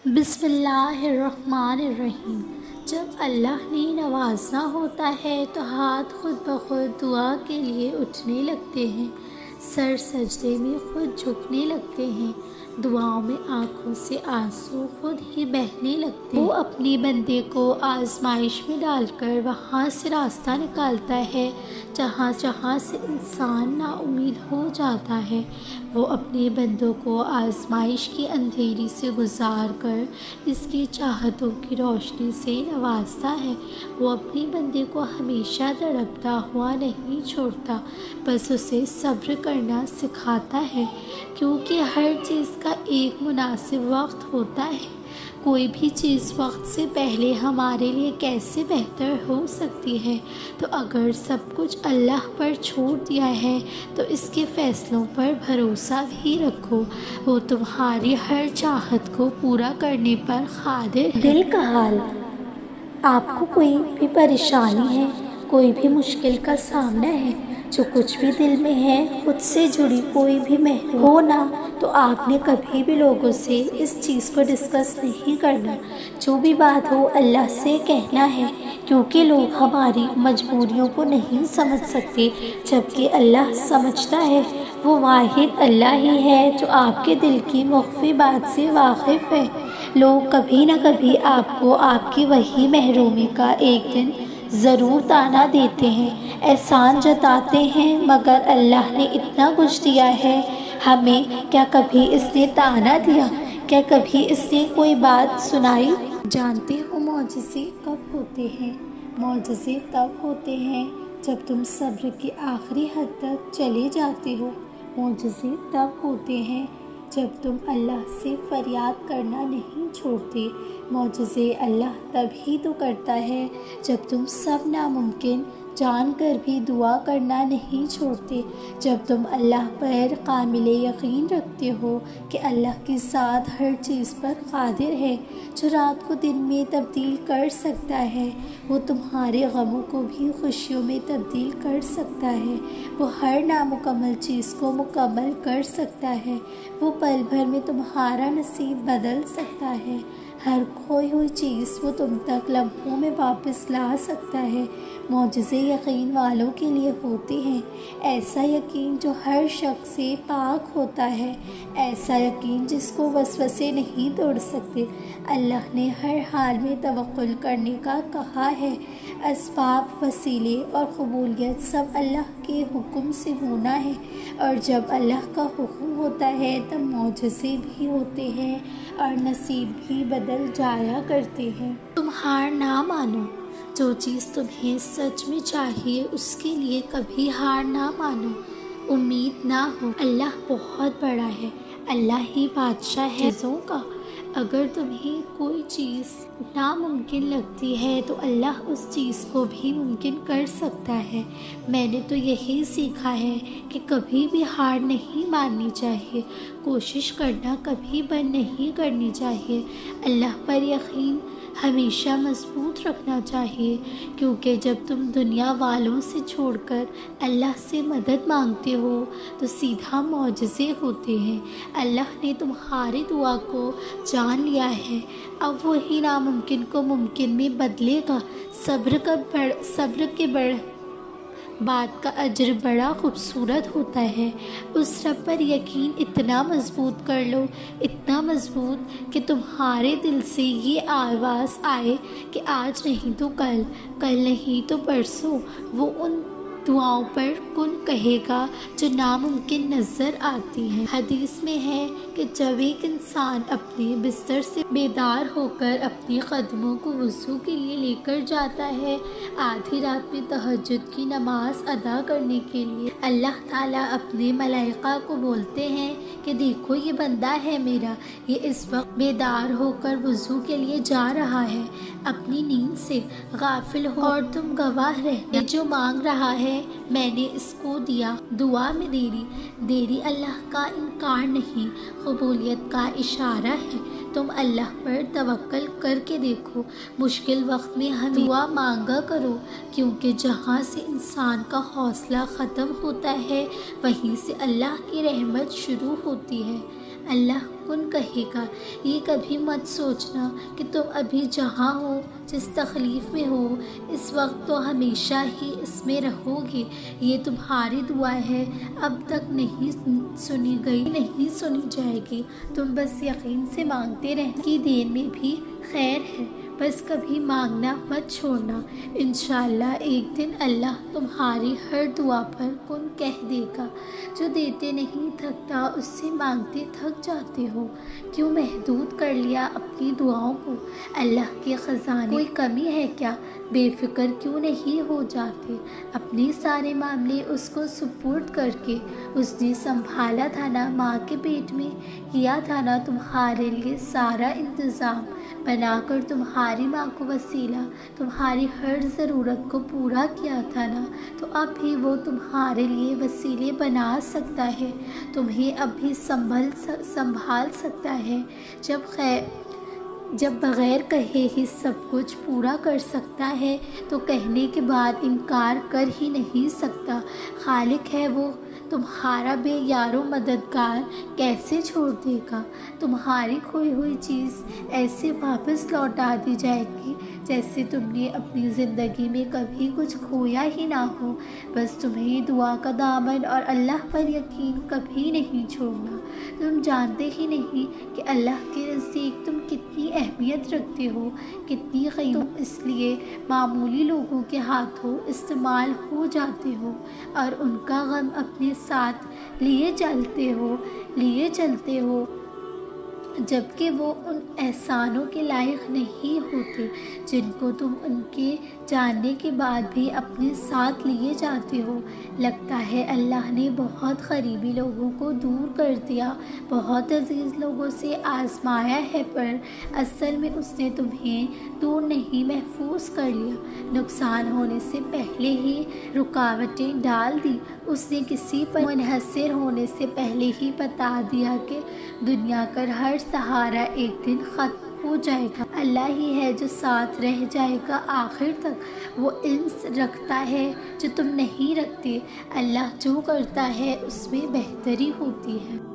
بسم اللہ الرحمن الرحیم۔ جب اللہ نے نوازنا ہوتا ہے تو ہاتھ خود بخود دعا کے لیے اٹھنے لگتے ہیں، سر سجدے میں خود جھکنے لگتے ہیں، دعاؤں میں آنکھوں سے آنسو خود ہی بہنے لگتے ہیں۔ وہ اپنے بندے کو آزمائش میں ڈال کر وہاں سے راستہ نکالتا ہے جہاں سے انسان نا امید ہو جاتا ہے۔ وہ اپنے بندوں کو آزمائش کی اندھیری سے گزار کر اس کی چاہتوں کی روشنی سے نوازتا ہے۔ وہ اپنے بندے کو ہمیشہ تڑپتا ہوا نہیں چھوڑتا، بس اسے صبر کرنا سکھاتا ہے، کیونکہ ہر چیز کا ایک مناسب وقت ہوتا ہے۔ کوئی بھی چیز وقت سے پہلے ہمارے لیے کیسے بہتر ہو سکتی ہے؟ تو اگر سب کچھ اللہ پر چھوڑ دیا ہے تو اس کے فیصلوں پر بھروسہ بھی رکھو، وہ تمہاری ہر چاہت کو پورا کرنے پر قادر ہے۔ دل کا حال۔ آپ کو کوئی بھی پریشانی ہے، کوئی بھی مشکل کا سامنا ہے، جو کچھ بھی دل میں ہے، خود سے جڑی کوئی بھی محروم ہو نا، تو آپ نے کبھی بھی لوگوں سے اس چیز کو ڈسکس نہیں کرنا۔ جو بھی بات ہو اللہ سے کہنا ہے، کیونکہ لوگ ہماری مجبوریوں کو نہیں سمجھ سکتے، جبکہ اللہ سمجھتا ہے۔ وہ واحد اللہ ہی ہے جو آپ کے دل کی مخفی بات سے واقف ہے۔ لوگ کبھی نہ کبھی آپ کو آپ کی وہی محرومی کا ایک دن ضرور طعنہ دیتے ہیں، احسان جتاتے ہیں، مگر اللہ نے اتنا کچھ دیا ہے ہمیں، کیا کبھی اس نے طعنہ دیا؟ کیا کبھی اس نے کوئی بات سنائی؟ جانتے ہو معجزے کب ہوتے ہیں؟ معجزے تب ہوتے ہیں جب تم صبر کی آخری حد تک چلے جاتے ہو۔ معجزے تب ہوتے ہیں جب تم اللہ سے فریاد کرنا نہیں چھوڑتے۔ معجزے اللہ تب ہی تو کرتا ہے جب تم سب ناممکن جان کر بھی دعا کرنا نہیں چھوڑتے، جب تم اللہ پر کامل یقین رکھتے ہو کہ اللہ کی ذات ہر چیز پر قادر ہے، جو رات کو دن میں تبدیل کر سکتا ہے، وہ تمہارے غموں کو بھی خوشیوں میں تبدیل کر سکتا ہے، وہ ہر نامکمل چیز کو مکمل کر سکتا ہے، وہ پل بھر میں تمہارا نصیب بدل سکتا ہے، ہر کھوئی ہوئی چیز وہ تم تک لمحوں میں واپس لا سکتا ہے۔ معجزے یقین والوں کے لیے ہوتے ہیں، ایسا یقین جو ہر شک سے پاک ہوتا ہے، ایسا یقین جس کو وسوسے نہیں توڑ سکتے۔ اللہ نے ہر حال میں توکل کرنے کا کہا ہے۔ اسباب، وسیلے اور قبولیت سب اللہ کے حکم سے ہونا ہے، اور جب اللہ کا حکم ہوتا ہے تب معجزے بھی ہوتے ہیں اور نصیب بھی بدل جایا کرتے ہیں۔ تم ہار نہ مانو، جو چیز تمہیں سچ میں چاہیے اس کے لیے کبھی ہار نہ مانو، امید نہ ہو۔ اللہ بہت بڑا ہے، اللہ ہی بادشاہ ہے چیزوں کا۔ اگر تمہیں کوئی چیز ناممکن لگتی ہے تو اللہ اس چیز کو بھی ممکن کر سکتا ہے۔ میں نے تو یہی سیکھا ہے کہ کبھی بھی ہار نہیں ماننی چاہیے، کوشش کرنا کبھی بند نہیں کرنی چاہیے، اللہ پر یقین ہمیشہ مضبوط رکھنا چاہیے، کیونکہ جب تم دنیا والوں سے چھوڑ کر اللہ سے مدد مانگتے ہو تو سیدھا معجزے ہوتے ہیں۔ اللہ نے تمہاری دعا کو جان لیا ہے، اب وہی ناممکن کو ممکن میں بدلے گا۔ صبر کے بات کا اجر بڑا خوبصورت ہوتا ہے۔ اس رب پر یقین اتنا مضبوط کر لو، اتنا مضبوط کہ تمہارے دل سے یہ آواز آئے کہ آج نہیں تو کل، کل نہیں تو پرسوں، وہ ان دعاؤں پر کن کہے گا جو ناممکن نظر آتی ہیں۔ حدیث میں ہے کہ جب ایک انسان اپنے بستر سے بیدار ہو کر اپنے قدموں کو وضو کے لیے لے کر جاتا ہے، آدھی رات میں تہجد کی نماز ادا کرنے کے لیے، اللہ تعالیٰ اپنے ملائکہ کو بولتے ہیں کہ دیکھو یہ بندہ ہے میرا، یہ اس وقت بیدار ہو کر وضو کے لیے جا رہا ہے، اپنی نیند سے غافل ہو اور تم گواہ رہنا، یہ جو مانگ رہا ہے میں نے اس کو دیا۔ دعا میں دیری اللہ کا انکار نہیں، قبولیت کا اشارہ ہے۔ تم اللہ پر توکل کر کے دیکھو، مشکل وقت میں ہم دعا مانگا کرو، کیونکہ جہاں سے انسان کا حوصلہ ختم ہوتا ہے وہیں سے اللہ کی رحمت شروع ہوتی ہے۔ اللہ کو کن کہے گا۔ یہ کبھی مت سوچنا کہ تم ابھی جہاں ہو، جس تکلیف میں ہو، اس وقت تو ہمیشہ ہی اس میں رہو گے۔ یہ تمہاری دعا ہے، اب تک نہیں سنی گئی، نہیں سنی جائے گی۔ تم بس یقین سے مانگتے رہنا کی دیر میں بھی خیر ہے، بس کبھی مانگنا مت چھوڑنا۔ انشاءاللہ ایک دن اللہ تمہاری ہر دعا پر کن کہہ دے گا۔ جو دیتے نہیں تھکتا، اس سے مانگتے تھک جاتے ہو۔ کیوں محدود کر لیا اپنی دعاؤں کو؟ اللہ کے خزانے کوئی کمی ہے کیا؟ بے فکر کیوں نہیں ہو جاتے؟ اپنے سارے معاملے اس کو سپرد کر کے، اس نے سنبھالا تھا نا ماں کے پیٹ میں، کیا تھا نا تمہارے لیے سارا انتظام، بنا کر تمہاری ماں کو وسیلہ، تمہاری ہر ضرورت کو پورا کیا تھا نا، تو اب بھی وہ تمہارے لیے وسیلے بنا سکتا ہے، تمہیں اب بھی سنبھال سکتا ہے۔ جب بغیر کہے ہی سب کچھ پورا کر سکتا ہے تو کہنے کے بعد انکار کر ہی نہیں سکتا۔ خالق ہے وہ، تمہارا بے یار و مددگار کیسے چھوڑ دے گا؟ تمہاری کھوئی ہوئی چیز ایسے واپس لوٹا دی جائے گی جیسے تم نے اپنی زندگی میں کبھی کچھ کھویا ہی نہ ہو۔ بس تمہیں دعا کا دامن اور اللہ پر یقین کبھی نہیں چھوڑنا۔ تم جانتے ہی نہیں کہ اللہ کے نزدیک تم کتنی اہمیت رکھتے ہو، کتنی قیمت، تم اس لیے معمولی لوگوں کے ہاتھوں استعمال ہو جاتے ہو اور ان کا غم اپنے ساتھ لیے چلتے ہو، جبکہ وہ ان احسانوں کے لائق نہیں ہوتے جن کو تم ان کے جاننے کے بعد بھی اپنے ساتھ لیے جاتے ہو۔ لگتا ہے اللہ نے بہت قریبی لوگوں کو دور کر دیا، بہت عزیز لوگوں سے آزمایا ہے، پر اصل میں اس نے تمہیں دور نہیں، محفوظ کر لیا۔ نقصان ہونے سے پہلے ہی رکاوٹیں ڈال دی، اس نے کسی پر منحصر ہونے سے پہلے ہی بتا دیا کہ دنیا کا ہر سہارا ایک دن ختم ہو جائے گا۔ اللہ ہی ہے جو ساتھ رہ جائے گا آخر تک۔ وہ علم رکھتا ہے جو تم نہیں رکھتے۔ اللہ جو کرتا ہے اس میں بہتری ہوتی ہے۔